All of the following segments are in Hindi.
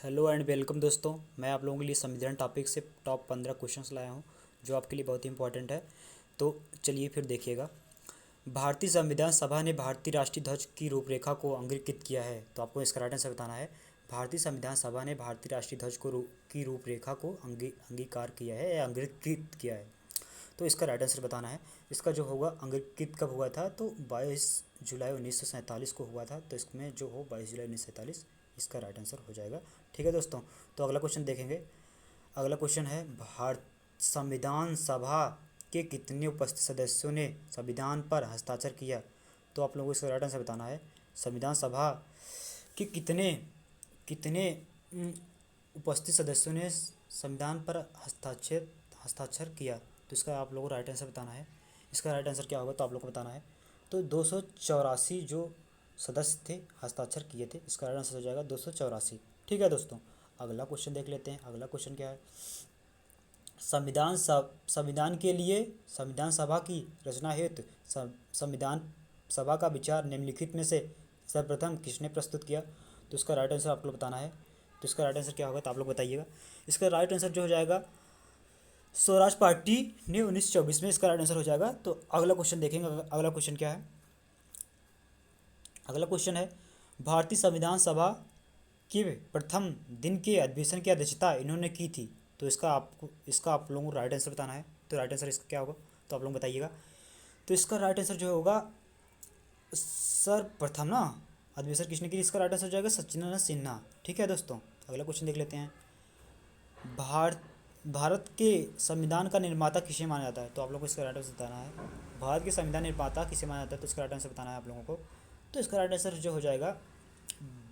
हेलो एंड वेलकम दोस्तों। मैं आप लोगों के लिए संविधान टॉपिक से टॉप 15 क्वेश्चंस लाया हूं जो आपके लिए बहुत ही इंपॉर्टेंट है। तो चलिए फिर देखिएगा। भारतीय संविधान सभा ने भारतीय राष्ट्रीय ध्वज की रूपरेखा को अंगीकृत किया है। तो आपको इसका राइट आंसर बताना है। भारतीय संविधान सभा ने भारतीय राष्ट्रीय ध्वज की रूपरेखा को अंगीकार किया है या अंगीकृत किया है। तो इसका राइट आंसर बताना है। इसका जो होगा अंगीकृत कब हुआ था, तो 22 जुलाई 1947 को हुआ था। तो इसमें जो हो 22 जुलाई 1947 इसका राइट आंसर हो जाएगा। ठीक है दोस्तों, तो अगला क्वेश्चन देखेंगे। अगला क्वेश्चन है, भारत संविधान सभा के कितने उपस्थित सदस्यों ने संविधान पर हस्ताक्षर किया। तो आप लोगों को इसका राइट आंसर बताना है। संविधान सभा के कितने कितने उपस्थित सदस्यों ने संविधान पर हस्ताक्षर किया। तो इसका आप लोगों को राइट आंसर बताना है। इसका राइट आंसर क्या होगा, तो आप लोग को बताना है। तो 284 जो सदस्य थे हस्ताक्षर किए थे। इसका राइट आंसर हो जाएगा 284। ठीक है दोस्तों, अगला क्वेश्चन देख लेते हैं। अगला क्वेश्चन क्या है, संविधान के लिए संविधान सभा की रचना हेतु संविधान सभा का विचार निम्नलिखित में से सर्वप्रथम किसने प्रस्तुत किया। तो इसका राइट आंसर आपको बताना है। तो इसका राइट आंसर क्या होगा, तो आप लोग बताइएगा। इसका राइट आंसर जो हो जाएगा स्वराज पार्टी ने 1924 में। इसका राइट आंसर हो जाएगा। तो अगला क्वेश्चन देखेंगे। अगला क्वेश्चन क्या है, अगला क्वेश्चन है, भारतीय संविधान सभा के प्रथम दिन के अधिवेशन की अध्यक्षता इन्होंने की थी। तो इसका आप लोगों को राइट आंसर बताना है। तो राइट आंसर इसका क्या होगा, तो आप लोग बताइएगा। तो इसका राइट आंसर जो होगा सर्वप्रथम ना अधिवेशन किसने की, इसका राइट आंसर हो जाएगा सच्चिदानंद सिन्हा। ठीक है दोस्तों, अगला क्वेश्चन देख लेते हैं। भारत भारत के संविधान का निर्माता किसे माना जाता है। तो आप लोगों को इसका राइट आंसर बताना है। भारत के संविधान निर्माता किसे माना जाता है, तो इसका राइट आंसर बताना है आप लोगों को। तो इसका राइट आंसर जो हो जाएगा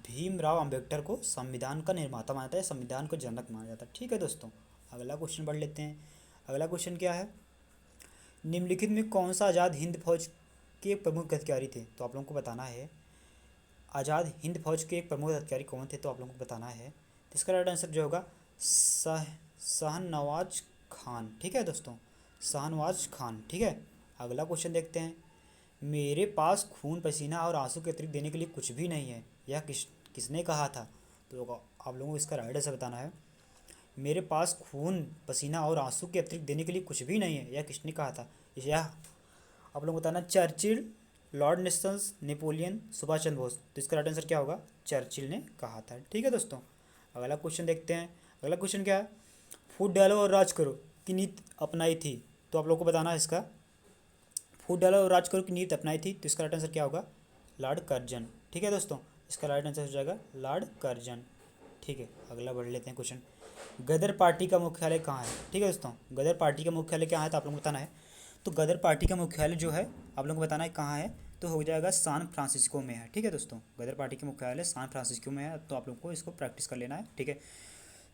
भीमराव अंबेडकर को संविधान का निर्माता माना जाता है, संविधान को जनक माना जाता है। ठीक है दोस्तों, अगला क्वेश्चन पढ़ लेते हैं। अगला क्वेश्चन क्या है, निम्नलिखित में कौन सा आज़ाद हिंद फौज के प्रमुख अधिकारी थे। तो आप लोगों को बताना है आज़ाद हिंद फौज के प्रमुख अधिकारी कौन थे। तो आप लोगों को बताना है। तो इसका राइट आंसर जो होगा शाहनवाज खान। ठीक है दोस्तों, शाहनवाज खान। ठीक है, अगला क्वेश्चन देखते हैं। मेरे पास खून पसीना और आंसू के अतिरिक्त देने के लिए कुछ भी नहीं है, यह किसने कहा था। तो आप लोगों को इसका राइट आंसर बताना है। मेरे पास खून पसीना और आंसू के अतिरिक्त देने के लिए कुछ भी नहीं है, यह किसने कहा था। यह आप लोगों को बताना, Churchill, Lord Nelson, Napoleon, Subhash Chandra Bose. तो इसका राइट आंसर क्या होगा, चर्चिल ने कहा था। ठीक है दोस्तों, अगला क्वेश्चन देखते हैं। अगला क्वेश्चन क्या है, फूट डालो और राज करो की नीति अपनाई थी। तो आप लोग को बताना है इसका, फूट डालो और राज करो की नीति अपनाई थी। तो इसका राइट आंसर क्या होगा, लॉर्ड कर्जन। ठीक है दोस्तों, इसका राइट आंसर हो जाएगा लॉर्ड कर्जन। ठीक है, अगला बढ़ लेते हैं क्वेश्चन। गदर पार्टी का मुख्यालय कहाँ है। ठीक है दोस्तों, गदर पार्टी का मुख्यालय क्या है, तो आप लोगों को बताना है। तो गदर पार्टी का मुख्यालय जो है आप लोगों को बताना है कहाँ है। तो हो जाएगा सैन फ्रांसिस्को में है। ठीक है दोस्तों, गदर पार्टी का मुख्यालय सैन फ्रांसिस्को में है। तो आप लोगों को इसको प्रैक्टिस कर लेना है। ठीक है,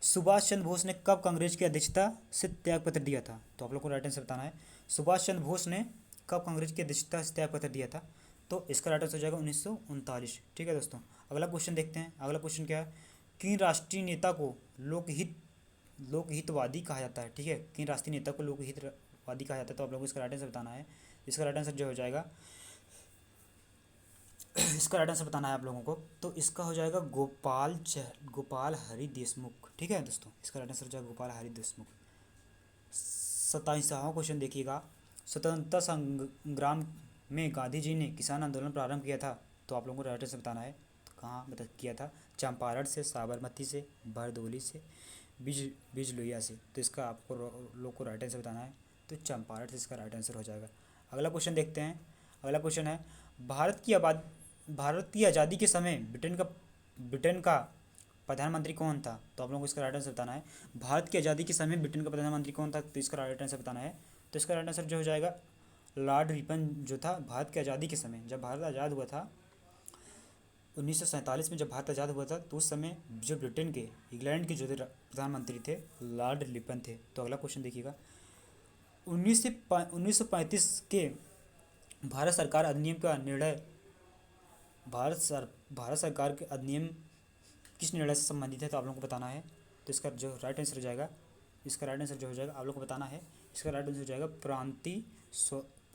सुभाष चंद्र बोस ने कब कांग्रेस की अध्यक्षता से त्यागपत्र दिया था। तो आप लोग को राइट आंसर बताना है। सुभाष चंद्र बोस ने कब कांग्रेस की अध्यक्षता से त्यागपत्र दिया था। तो इसका राइट आंसर हो जाएगा 1939। ठीक है दोस्तों, अगला क्वेश्चन देखते हैं। अगला क्वेश्चन क्या है, किन राष्ट्रीय नेता को लोकहितवादी कहा जाता है। ठीक है, किन राष्ट्रीय नेता को लोकहितवादी कहा जाता है। तो आप लोगों को इसका राइट आंसर बताना है। इसका राइट आंसर जो हो जाएगा इसका राइट आंसर बताना है आप लोगों को। तो इसका हो जाएगा गोपाल हरि देशमुख। ठीक है दोस्तों, इसका राइट आंसर हो जाएगा गोपाल हरि देशमुख। 27वां क्वेश्चन देखिएगा, स्वतंत्रता संग्राम में गांधी जी ने किसान आंदोलन प्रारंभ किया था। तो आप लोगों को राइट आंसर बताना है। तो कहाँ किया था, चंपारण से, साबरमती से, बरदोली से, बीज लोहिया से। तो इसका आपको लोग को राइट आंसर बताना है। तो चंपारण से इसका राइट आंसर हो जाएगा। अगला क्वेश्चन देखते हैं। अगला क्वेश्चन है, भारत की आज़ादी के समय ब्रिटेन का प्रधानमंत्री कौन था। तो आप लोगों को इसका राइट आंसर बताना है। भारत की आज़ादी के समय ब्रिटेन का प्रधानमंत्री कौन था। तो इसका राइट आंसर बताना है। तो इसका राइट आंसर जो हो जाएगा लॉर्ड रिपन जो था भारत की आज़ादी के समय, जब भारत आज़ाद हुआ था 1947 में, जब भारत आज़ाद हुआ था तो उस समय जो ब्रिटेन के इंग्लैंड के जो प्रधानमंत्री थे लॉर्ड रिपन थे। तो अगला क्वेश्चन देखिएगा, 1935 के भारत सरकार अधिनियम का निर्णय भारत सरकार के अधिनियम किस निर्णय से संबंधित है। तो आप लोगों को बताना है। तो इसका जो राइट आंसर हो जाएगा, इसका राइट आंसर जो हो जाएगा आप लोगों को बताना है। इसका राइट आंसर हो जाएगा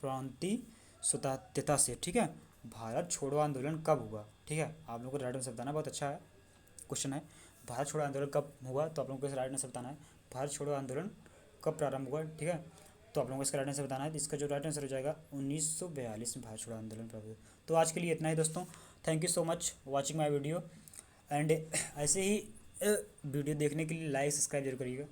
प्रांतीय स्वतंत्रता से। ठीक है, भारत छोड़ो आंदोलन कब हुआ। ठीक है, आप लोगों को राइट आंसर बताना। बहुत अच्छा है क्वेश्चन है। भारत छोड़ो आंदोलन कब हुआ, तो आप लोगों को इसका राइट आंसर बताना है। भारत छोड़ो आंदोलन कब प्रारंभ हुआ, ठीक है, तो आप लोगों को इसका राइट आंसर बताना है। इसका जो राइट आंसर हो जाएगा 1942 में भारत छोड़ो आंदोलन प्रारंभ हुआ। तो आज के लिए इतना ही दोस्तों। Thank you so much watching my video and ऐसे ही वीडियो देखने के लिए लाइक सब्सक्राइब जरूर करिएगा।